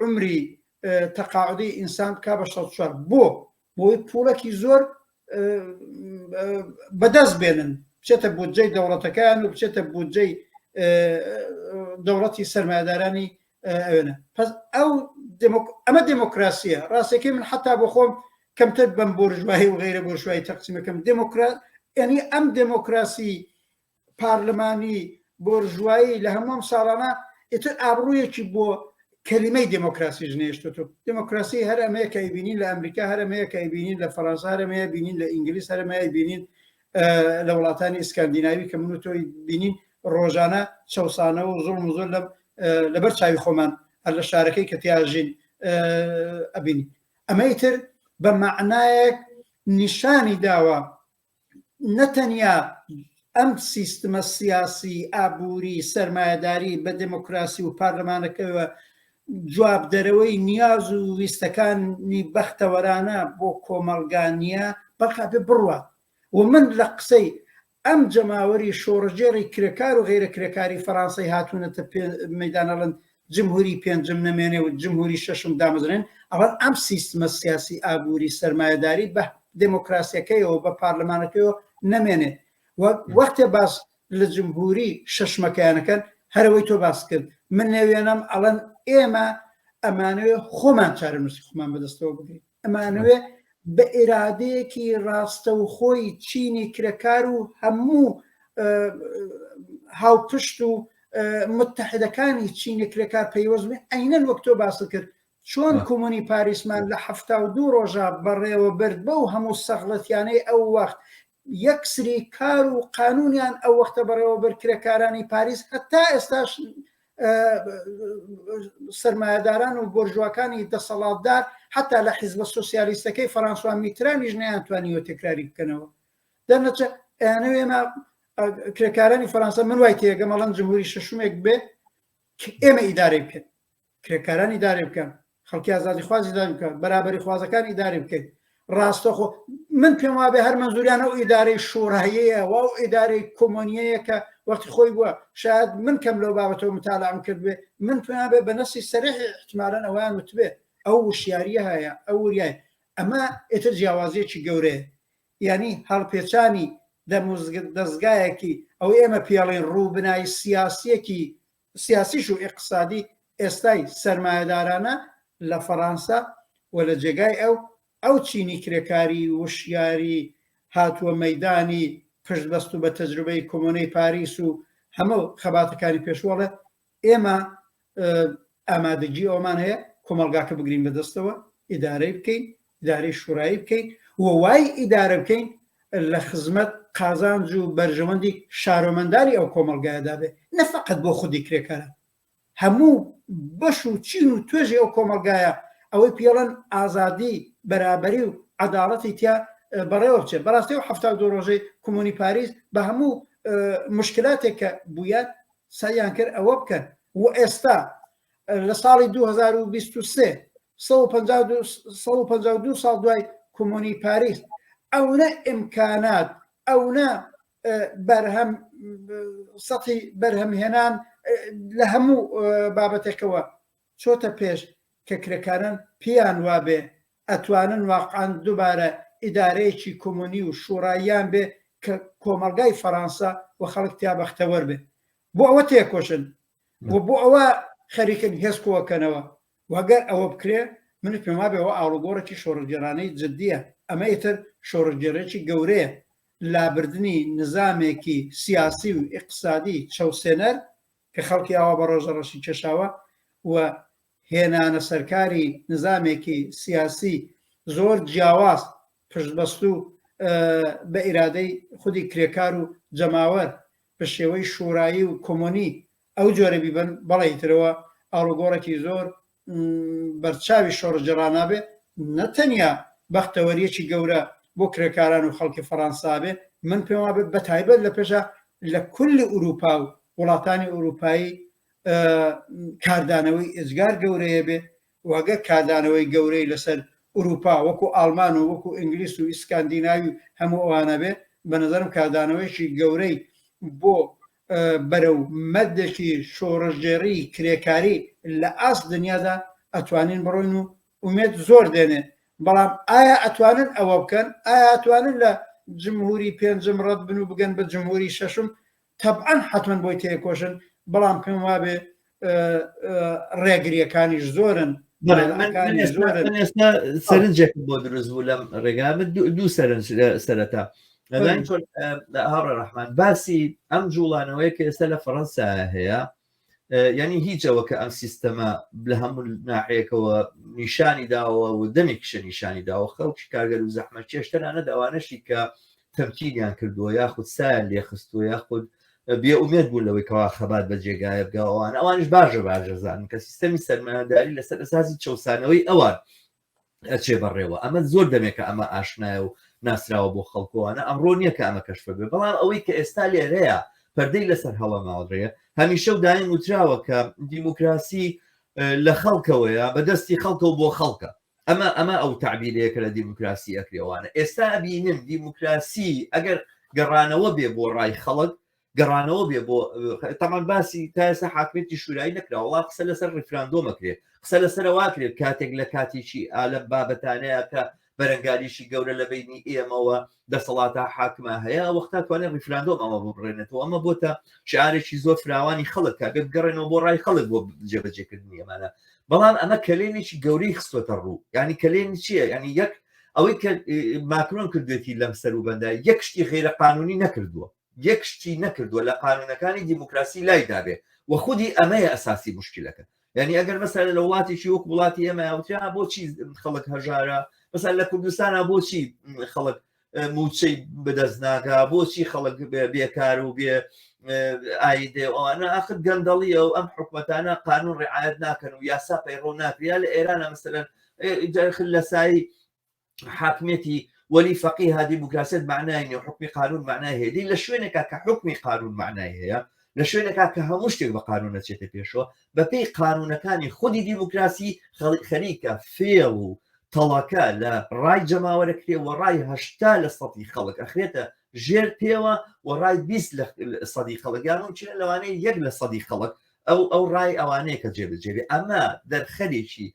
C: عمری تەقاعدی ئینسان کا بە 64 بۆی پوڵێکی زۆر بەدەست بێنن بچێتە بودجەی دەوڵەتەکان و بچێتە بودجەی دەوڵەتی سەرمایه‌دارانی ئەوێنە. پس ئەمە دموکراسیە. ڕاستەکەی من حتا بۆ خۆم کەمتر بەم بورژوایی و غیرە بورژوایی تەقسیمەکەم یعنی ئەم دموکراسی پارلمانی بورژوایی لە هەموم ساڵانە ئیتر ئابڕوویەکی بۆ کەلیمەی دموکراسی ژنێشتۆ. دموکراسی هەر ئەمەیە کە بینین لە ئەمریکا، هەر ئەمەیە کە بینین لە فەڕەنسا، هەر ئەمەیە بینین لە ئینگلیس، هەر ئەمەیە بینین لە وڵاتانی ئیسکاندیناوی کە من و تۆی بینین ڕۆژانە چەوسانە و زوڵم و زۆر لەبەر چاوی خۆمان هەر لە شارەکەی کە تیاژین ئەبینی. ئەمەیتر بە معنایەک نیشانی داوە نەتەنیا ئەم سیستمە سیاسی ئابووری سەرمایه‌داری بە دموکراسی و پارلمانەکەوە جواب دەرەوەی نیاز و ویستەکانی بەختەوەرانە بۆ کۆمەلگانیە بەڵکە بێ بڕوە و من لە قسەی ئەم جەماوەری شۆڕژێڕی کرێکار و غیرە کرێکاری فەڕەنسای هاتوونەتە مەیدانەڵەن جمهوری پێنجم نەمێنێ و جمهوری شەشم دامەزرێن ئەوە ئەم سیستمە سیاسی ئابووری سەرمایەداری بە دموکراسیەکەیەوە بە پارلەمانەکەیەوە نەمێنێ وەختێ باس لە جمهوری شەشمەکەیانەکەن هەرەوەی تۆ باس کرد من نەوێنم ئەڵەن ئێمە ئەمانوێ خۆمان چارەنووسی خۆمان بەدەستەوە بگرین ئەمانوێ بە ئێرادەیەکی ڕاستە و خۆی چینی کرێکار و هەموو هاوپشت و متحدەکانی چینی کرێکار پەیوەستبێ ئەینەن وەک تۆ باست کرد چۆن کۆمۆنی پاریسمان لە 72 ڕۆژە بەڕێوە برد بە و هەموو سەغڵەتیانەی ئەو وەخت یەکسری کار و قانونیان ئەو وەختە بەڕێوە برد کرێکارانی پاریس هەتا ئێستاش سەرمایەداران و بۆرژواکانی دەسەڵاتدار حتا لە حیزبە سۆسیالیستەکەی فەرانسوا میترانیش نەیانتوانیوە تێکراری بکەنەوە دەرنەچە ئەیانەوێمە کرێکارانی فەرەنسا من وای تێگەم ئەڵەن جمهوری شەشمێک بێ ئێمە ئیدارەی بکەین کرێکاران ئیدارەی بکەن خەڵکی ئازادی خوازی ئیدارەی بکەن بەرابەری خوازەکان ئیدارەی بکەین ڕاستەخۆ من پێم وابێ هەر مەنزوریانە و ئیدارەی شۆڕاییەیە و ئیدارەی کۆمۆنیەیە کە وەختی خۆی بووە شاید من کەم لەو بابەتەوە متالعام کرد بێ من پێم بێ بە نەسی سەریح احتمالاً ئەویان وتبێ ئەو وشیاریە هەیە ئەو وریایە ئەمە ئێتر جیاوازیەکی گەورەیە یعنی هەڵپێچانی دەستگایەکی ئەو ئێمە پێڵێن ڕووبنای سیاسیەکی سیاسیش و اقتصادی ئێستای سەرمایەدارانە لە فەڕەنسا و لە جێگای ئەو چینی کرێکاری وشیاری هاتووە مەیدانی پشتبەست و بە تەجروبەی کۆمۆنەی پاریس و هەموو خەباتەکانی پێشوەڵە ئێمە ئامادەجی ئەومان هەیە کۆمەلگاکە بگرین بەدەستەوە ئیدارەی بکەین ئیدارەی شوڕایی بکەین و وای ئیدارە بکەین لە خزمەت قازانج و بەرژەوەندی شارۆمەندانی ئەو کۆمەلگایەدا بێ نەفەقەت بۆ خودی کرێکارە هەموو بەش و چین و توێژی ئەو کۆمەلگایە ئەوەی پێڵەن ئازادی بەرابەری و عەداڵەتی تیا بەڕێوە بچێت بەڕاستی و 72 ڕۆژەی کۆمۆنی پاریس بە هەموو مشکلاتێک کە بوویان سایان کرد ئەوە بکەن و ئێستا لە ساڵی 2023 152 ساڵ دوای کۆمۆنی پاریس ئەوە ئیمکانات ئەوە بەرهەم سەتی بەرهەمهێنان لە هەموو بابەتێکەوە چۆتە پێش کە کرێکاران پێیان وابێ ئەتوانن واقعاً دووبارە ئیدارەیەکی کۆمۆنی و شوڕاییان بێ کە کۆمەلگای فەڕەنسا و خەڵک تیا بەختەوەر بێ بۆ ئەوە تێکۆشن و بۆ ئەوە خەریکن هێزکۆوەکەنەوە وەگەر ئەوە بکرێ من پێم وابێەوە ئاڵوگۆڕێکی شۆڕەجێرانەی جددیە ئەمە ئیتر شۆڕەجێرێکی گەورەیە لابردنی نظامێکی سیاسی و اقتصادی چەوسێنەر کە خەڵکی ئاوا بە ڕۆژەڕەشی کێشاوە و هێنانە سەرکاری نظامێکی سیاسی زۆر جیاواز پشتبەست و بە ئیرادەی خودی کرێکار و جەماوەر بە شێوەی شوڕایی و کۆمۆنی ئەو جۆرە بیبن بەڵێ ترەوە ئاڵوگۆڕێکی زۆر بەرچاوی شۆڕجێڕانە بێ نەتەنیا بەختەوەریەکی گەورە بۆ کرێکاران و خەڵکی فەڕەنسا بێ من پێم وابێ بە تایبەت لە پێشە لە کولی ئوروپا و وڵاتانی ئوروپایی کاردانەوەی ئێجگار گەورەیە بێ وەگە کاردانەوەی گەورەی لەسەر ئوروپا وەکو ئالمان و وەکو ئینگلیس و ئیسکاندیناوی هەموو ئەوانە بێ بە نظرم کاردانەوەیشی گەورەی بۆ بەرەو مەدێکی شۆڕژێڕی کرێکاری لە ئاس دنیادا ئەتوانین بڕۆین و ئومێد زۆر دێنێ بەڵام ئایا ئەتوانن ئەوە بکەن ئایا ئەتوانن لە جمهوری پێنجم ڕەت بن و بگەن بە جمهوری شەشم تەبعەن حتمەن بۆی تێکۆشن بەڵام پێم وابێ ڕێگریەکانیش زۆرن
B: ئێستا سەرنجێک بۆ دروست بوو لەم ڕێگا دوو سەرنج سەرەتا هاڕە ڕەحمان باسی ئەم جوڵانەوەی کە ئێستا لە فەڕەنسا هەیە ینی هیچەوە کە ئەم سیستەمە لە هەموو ناحەیەکەوە نیشانی داوە و دەمێکیشە نیشانی داوە خەڵکی کارگەر و زەحمەت چێشتەرانە داوانەشی کە تەمکینیان کردووە یاخود سایان لێخستووە یاخود بێ ئومێد بوو لەوەی کەوا خەبات بەجێگایە بگەوان ئەوانش باشە زانن کە سیستەمی سەرمایەداری لەسەر ئەساسی چەوسانەوەی ئەوان ئەچێ بەڕێوە ئەمە زۆر دەمێکە ئەمە ئاشنایە و ناسراوە بۆ خەڵکۆوانە ئەمڕۆ نییە کە ئەمە کەشف بێ بەڵام ئەوەی کە ئێستا لێرەیە پەردەی لەسەر هەڵە ماوەڕێە هەمیشە و دایم وتراوە کە دیموکراسی لە خەڵکەوەیە بەدەستی خەڵکە و بۆ خەڵکە ئەمە ئەو تعبیرەیە کە لە دیموکراسی ئەکرێوانە ئێستا بینیم دیموکراسی ئەگەر گەڕانەوە بێ بۆ ڕای خەڵک گەڕانەوە بێ بۆ تەمان باسی تاسە حاکمێتی شورایی نەکرا وڵا قسە لەسەر ڕیفراندۆمەکرێت قسە لەسەرەوە کرێت کاتێک لە کاتێکی ئالەم بابەتانەیە کە بەرەنگاریشی گەورە لە بینی ئێمەوە دەسەڵاتە حاکمە هەیە وەختا توانێت ریفراندۆم ئەمە بڕێنێتەوە ئەمە بۆتە شعارێکی زۆر فراوانی خەڵک کە بێت بگەڕێنەوە بۆ ڕای خەڵک بۆ جێبەجێکردنی ئەمانە بەڵام ئەمە کلێنێکی گەورەی خستۆتە ڕوو ینی کلێنی چییە ینی یەک ئەوەی کە ماکرۆن کردوێتی لەم سەروبەندە یەک شتی غیرە قانونی نەکردووە یەک شتی نەکردووە لە قانونەکانی دیموکراسی لای دابێ و خودی ئەمەیە ئەساسی مشکلەکە یعنی ئەگەر مەسەلا لە وڵاتێکی وەک وڵاتی ئێمە وترا بۆچی خەڵک هەژارە مەسەلا لە کوردستانە بۆچی خەڵک موچەی بەدەست ناکا بۆچی خەڵک بێکار و بێ ئایدێ ئەوانە ئاخر گەندەڵیە و ئەم حکومەتانە قانون ڕعایەت ناکەن و یاسا پەیڕۆ ناکریا لە ئێرانە مەسەلەن لە سایی حاکمێتی وەلی فەقیها دیموکراسیت معنای نیە حکمی قانون معنای هەیە دی لە شوێنێکا کە حکمی قانون معنای هەیە لە شوێنێکا کە هەموو شتێک بە قانون نەچێتە پێشەوە بەپێی قانونەکانی خودی دیموکراسی خەریکە فێڵ و تەڵەکە لە ڕای جەماوەرەکرێ و ڕای هەشتا لە سەدی خەڵک ئەخرێتە ژێر پێوە و ڕای 20 لە سەدی خەڵک یان چێت لەوانەیە یەک لە سەدی خەڵک ئەو ڕای ئەوانەیە کە جێبەجێبێ ئەمە دەرخەرێکی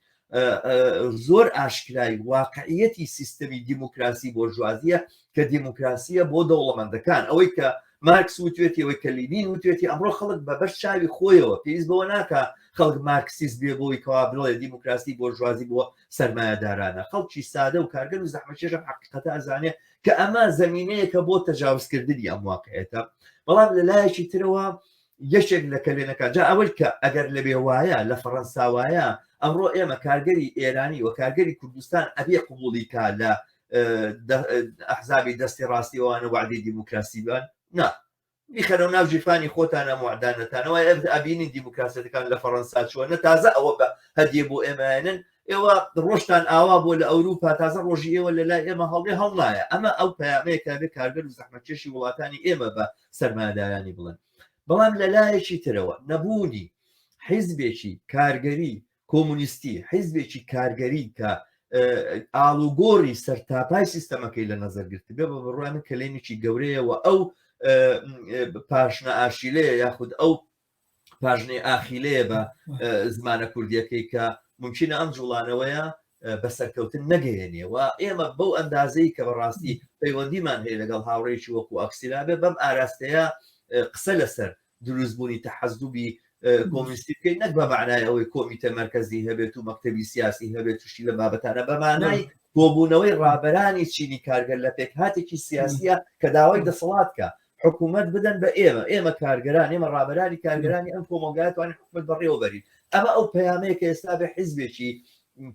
B: زۆر ئاشکرای واقعیەتی سیستەمی دیموکراسی بۆ ژوازیە کە دیموکراسیە بۆ دەوڵەمەندەکان ئەوەی کە مارکس وتوێتی ئەوەی کە لینین وتوێتی ئەمڕۆ خەڵک بە بەش چاوی خۆیەوە پێویست بەوە ناکە خەڵک مارکسیست بێ بۆی کەوا بڵێ دیموکراسی بۆ ژوازی بۆ سەرمایەدارانە خەڵکی سادە و کارگەر و زەحمەتکێشە حقیقەتە ئەزانێ کە ئەمە زەمینەیەکە بۆ تەجاوزکردنی ئەم واقعیەتە بەڵام لە لایەکی ترەوە یەکێک لە کلێنەکان جا ئەوەی کە ئەگەر لەبێ وایە لە فەڕەنساوایە ئەمڕۆ ئێمە کارگەری ئێرانی و کارگەری کوردستان ئەبێ قبوڵی کا لە ئەحزابی دەستی ڕاستیەوەوانە وعدەی دیموکراسیبان نا بیخەنەوە ناو جیفانی خۆتانە معدانەتانەوە ئەبینی دیموکراسەتەکان لە فەڕەنسا چوە تازە ئەوە بە هەدیە بۆ ئێمەێنن ئێوە ڕۆژتان ئاوا بۆ لە ئەوروپا تازە ڕۆژی ئێوە لە لای ئێمە هەڵێ هەڵنایە ئەمە ئەو پەیامەیەکە بێ کارگەر و زەحمەتکێشی وڵاتانی ئێمە بە سەرمایەدارانی بڵێن بەڵام لە لایەکی ترەوە نەبوونی حیزبێکی کارگەری کۆمونیستی حیزبێکی کارگەری کە ئاڵوگۆڕی سەرتاپای سیستەمەکەی لە نەزەرگرت بێ بە بڕوانە کلێنێکی گەورەیەوە ئەو پاشنە ئاشیلەیە یاخود ئەو پاژنەی ئاخیلەیە بە زمانە کوردیەکەی کە ممکنە ئەم جوڵانەوەیە بە سەرکەوتن نەگەیێنێ و ئێمە بەو ئەندازەی کە بەڕاستی پەیوەندیمان هەیە لەگەڵ هاوڕێکی وەکو ئەکسیلا بێ بەم ئاراستەیە قسە لەسەر دروستبوونی تەحەزوبی کۆمیستی بکەین نەک بە معنای ئەوەی کۆمیتە مەرکەزی هەبێت و مەکتەبی سیاسی هێبێت توشتی لە بابەتانە بە مانای بۆبوونەوەی ڕابەرانی چینی کارگەر لە پێک هاتێکی سیاسیە کە داوای دەسەڵات کە حکوومەت بدەن بە ئێمە کارگەران ئێمە ڕابەرانی کارگەرانی ئەم کۆمەلگایەتوانین حکوومەت بەڕێوەبەرین ئەمە ئەو پەیامەیە کە ئێستا بە حیزبێکی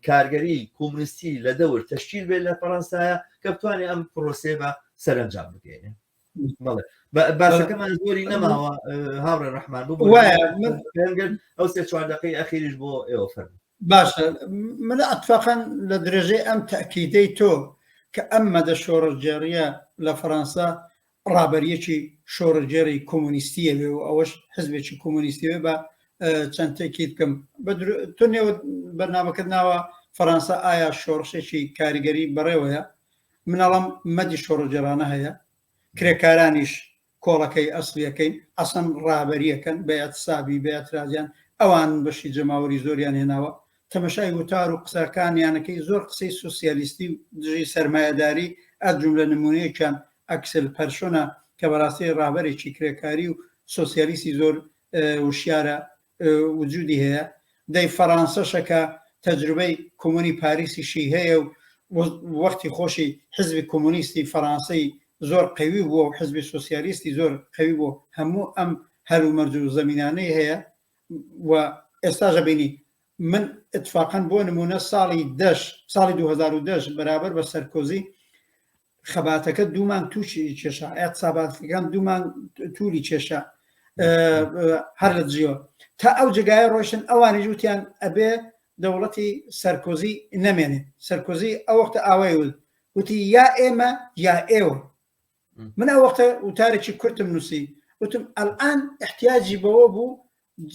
B: کارگەری کۆمونیستی لە دەور تەشکیل بێت لە فەڕەنسایە کە بتوانێت ئەم پرۆسێ بە سەرنجام بگەێنێ باسەکەمان زۆری نەماوە هاوڕێ ڕەحمان ئەو سێ چوار دقەی ئەخیریش بۆ ئێوە فەرموو
C: باشە من ئەتفاقەن لە درێژەی ئەم تەکیدەی تۆ کە ئەم مەدە شۆڕەجێڕیە لە فەڕەنسا ڕابەریەکی شۆڕەجێڕی کۆمونیستیە بێ و ئەوەش حزبێکی کۆمونیستی بێ بە چەند تەکید بکەم تۆ نێوە بەرنامەکەت ناوە فەڕەنسا ئایا شۆڕشێکی کاریگەری بەڕێوەیە منەڵام مەدی شۆڕەجێڕانە هەیە کرێکارانیش کۆڵەکەی ئەسلیەکەین ئەسەن ڕابەریەکەن بە ئەتسابی بە ئەترازیان ئەوان بەشی جەماوەری زۆریان هێناوە تەمەشای وتار و قسەکانیانەکەی زۆر قسەی سوسیالیستی و دژی سەرمایەداری ئەجوملە نمونەیەکیان ئەکسل پەرشۆنە کە بەڕاستی ڕابەرێکی کرێکاری و سۆسیالیستی زۆر وشیارە وجودی هەیە دەی فەڕەنسەشەکە تەجروبەی کۆمۆنی پاریسیشی هەیە و وەختی خۆشی حزبی کۆمۆنیستی فەڕەنسەی زۆر قوی بووە و حزبی سۆسیالیستی زۆر قوی بووە هەموو ئەم هەرومەرج و زەمینانەی هەیە و ئێستاژە بینی من اتفاقاً بۆ نمونە ساڵی 2010 بەرابەر بە سەرکۆزی خەباتەکە دوومان تووشی کێشە ئەتساباتەکان دوومان تووری کێشە هەر لە جیۆ تا ئەو جگایە ڕۆشن ئەوانی جوتیان ئەبێ دەوڵەتی سەرکۆزی نەمێنێ سەرکۆزی ئەو وەختە ئاوای وتی یا ئێمە یا ئێوە من ئەو وەختە وتارێکی کورتم نووسی وتم ئەلئان احتیاجی بەوە بوو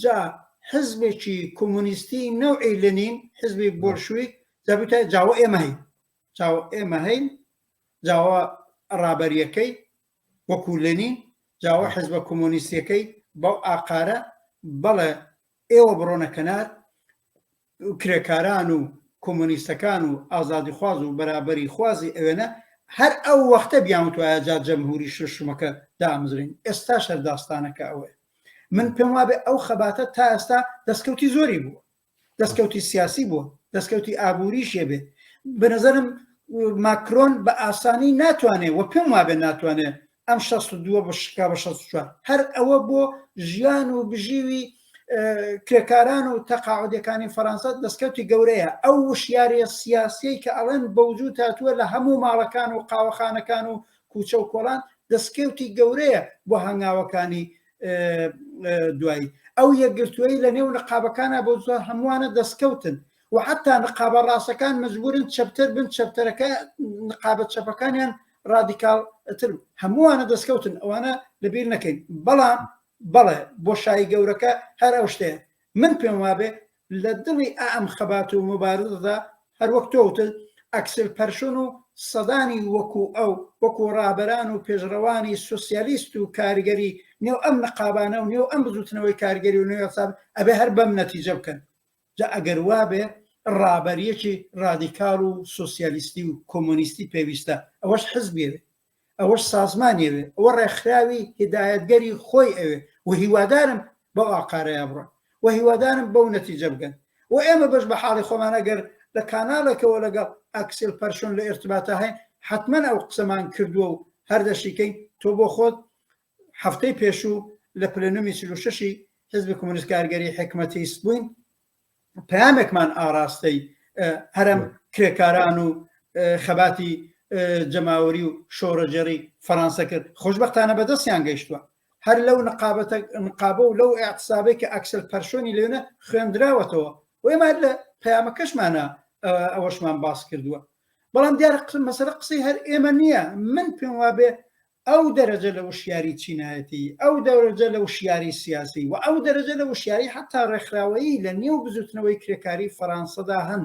C: جا حزبێکی کۆمونیستی نەوعی لەنین حزبی بۆلشویک جاوە ئێمە هەین جاوە ئێمە هەین جاوە ڕابەریەکەی وەکو لێنین جاوە حیزبە کۆمۆنیستیەکەی بەو ئاقارە بەڵێ ئێوە بڕۆنە کەنار کرێکاران و کۆمۆنیستەکان و ئازادی خواز و بەرابەری خوازی ئەوێنە هەر ئەو وەختە بیانوتوایە جا جەمهوری ششمەکە دامزرین ئێستا شەر داستانەکە ئەوەیە من پێم وابێ ئەو خەباتە تا ئێستا دەستکەوتی زۆری بووە دەستکەوتی سیاسی بووە دەستکەوتی ئابووریشێ بێ بەنظرم ماکرۆن بە ئاسانی ناتوانێت و پێم وابێ ناتوانێت ئەم 62 بە شکا بە 64 هەر ئەوە بۆ ژیان و بژیوی کرێکاران و تەقاعودەکانی فەرەنسا دەستکەوتی گەورەیە ئەو وشیارە سیاسی کە ئەڵێن بەوجود هاتووە لە هەموو ماڵەکان و قاوەخانەکان و کوچە و کۆڵان دەستکەوتی گەورەیە بۆ هەنگاوەکانی دوایی ئەو یەکگرتووەی لە نێو نقابەکانە بۆ زۆر هەمووانە دەستکەوتن و حتا نقابە ڕاستەکان مەجبورن چەپتەر بن چەپتەرەکە نقابەت چەپەکانیان ڕادیکالتر هەمووانە دەستکەوتن ئەوانە لەبیر نەکەین بەڵام بەڵێ بۆ شای گەورەکە هەر ئەو شتەیە من پێم وابێ لە دڵی ئەم خەبات و مبارزەدا هەر وەک تۆوتت ئەکسل پەرشۆن و سەدانی وەکو ئەو وەکو ڕابەران و پێشڕەوانی سوسیالیست و کارگەری نێو ئەم نقابانە و نێو ئەم بزوتنەوەی کارگەری و نێو حساب ئەبێ هەر بەم نەتیجە بکەن جا ئەگەر وابێ ڕابەریەکی ڕادیکال و سوسیالیستی و کۆمۆنیستی پێویستە ئەوەش حزبێ ئەوەش سازمانێوێ ئەوە ڕێکخراوی هیدایەتگەری خۆی ئەوێ و هیوادارم بەو ئاقارەیە بڕۆن و هیوادارم بەو نەتیجە بگەن و ئێمە بەش بە حاڵی خۆمان ئەگەر لە کانالێکەوە لەگەڵ ئەکسل پەرشۆن لە ئێرتباتە هەین حتمما ئەو قسەمان کردووە و هەر دەشیکەین تۆ بۆ خۆت هەفتەی پێشوو لە پلەنومی 36 حزبی کۆمۆنیست کارگەری حکومەتیست بووین پەیامێکمان ئاراستەی هەرم کرێکاران و خەباتی جەماوەری و شۆڕەجێڕی فەرەنسا کرد خۆشبەختانە بەدەستیان گەیشتووە هەر لەو نقابە و لەو ئاعتسابەی کە ئەکسل پەرشۆنی لێنە خوێندراوەتەوە و ئێمە لە پەیامەکەشمانە ئەوەشمان باس کردووە بەڵام دیارە مەسەلە قسەی هەر ئێمە نییە من پێم وابێ ئەو دەرەجە لە وشیاری چینایەتی ئەو دەرەجە لە وشیاری سیاسی و ئەو دەرەجە لە وشیاری حتا ڕێکخراوەیی لە نێو بزوتنەوەی کرێکاری فەرەنسەدا هەن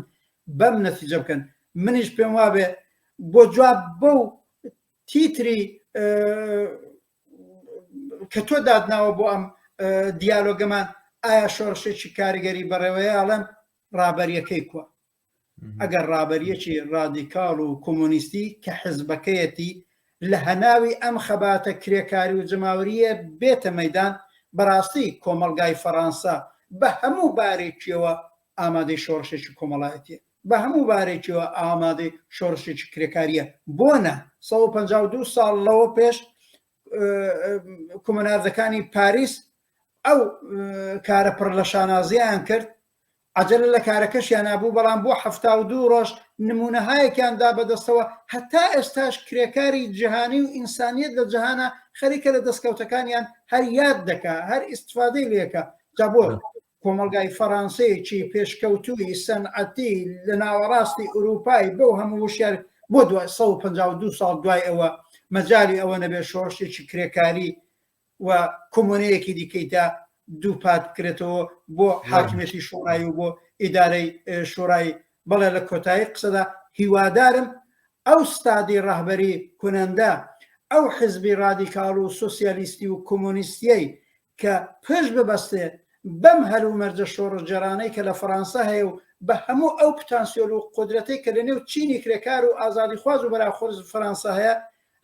C: بەم نەتیجە بکەن منیش پێم وابێ بۆ جواب بەو تیتری کە تۆ دادناوە بۆ ئەم دیالۆگەمان ئایا شۆڕشێکی کاریگەری بەڕێوەیە ئەڵێم ڕابەریەکەی کووە ئەگەر ڕابەریەکی ڕادیکال و کۆمۆنیستی کە حزبەکەیەتی لە هەناوی ئەم خەباتە کرێکاری و جەماوەریە بێتە مەیدان بەڕاستی کۆمەلگای فەرەنسا بە هەموو بارێکیەوە ئامادەی شۆڕشێکی کۆمەڵایەتیە بە هەموو بارێکیەوە ئامادەی شۆڕشێکی کرێکاریە بۆنە 152 ساڵ لەوە پێش کۆمەناردەکانی پاریس ئەو کارە پڕ لە شانازیان کرد عجلە لە کارەکەشیان نبوو بەڵام بۆ 72 ڕۆژ نمونەهایەکیاندا بەدەستەوە هەتا ئێستاش کرێکاری جیهانی و ئینسانیەت لە جەهانە خەریکە لە دەستکەوتەکانیان هەر یاد دەکا هەر ئیستفادەی لێکە جا بۆ کۆمەلگای فەرەنسەیەکی پێشکەوتووی سەنعەتی لە ناوەڕاستی ئوروپای بەو هەموو وشیار بۆ 152 ساڵ دوای ئەوە مەجای ئەوە نەبێ شۆڕشێکی کرێکاری و کۆمۆنەیەکی دیکەیدا دوو پات بکرێتەوە بۆ حاکمێتی شۆڕایی و بۆ ئیدارەی شۆڕایی بەڵێ لە کۆتایی قسەدا هیوادارم ئەو ستادی ڕاهبەری کونەندە ئەو حزبی ڕادیکال و سوسیالیستی و کۆمۆنیستیەی کە پێش ببەستێ بەم هەلومەرجە شۆڕەجێرانەی کە لە فەرەنسا هەیە و بە هەموو ئەو پتانسیۆل و قودرەتەی کە لە نێو چینی کرێکار و ئازادی خواز و بەراخۆز فەرەنسا هەیە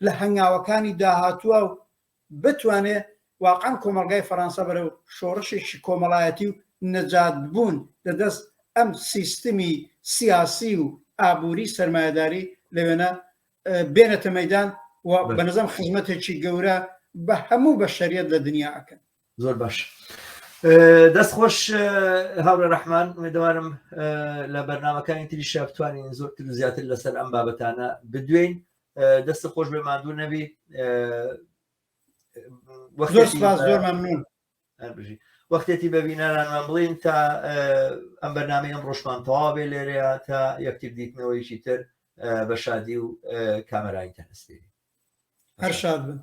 C: لە هەنگاوەکانی داهاتووە و بتوانێت واقعا کۆمەلگای فەرەنسا بەرەو شۆڕشێکی کۆمەڵایەتی و نەجات بوون لەدەست ئەم سیستمی سیاسی و ئابووری سەرمایەداری لەوێنە بێنێتە مەیدان و بەنظەم خزمەتێکی گەورە بە هەموو بەشەریەت لە دنیاکەن
B: زۆر باش دەست خۆش هاوڕێ ڕەحمان دەوارم لە بەرنامەکانی تریشە بتوانین زۆرتر و زیاتر لەسەر ئەم بابەتانە بدوێین دەستە خۆش بێ ماندوو نەبی
C: زۆر مەمنون
B: وەختێتی بەبینەرانمان بڵین تا ئەم بەرنامەی ئەم ڕۆژمان تەواو بێ لێرەیە تا یەکتر دیتنەوەیشی تر بە شادی و کامەرای تەنەستێری
C: هەر شاد بن.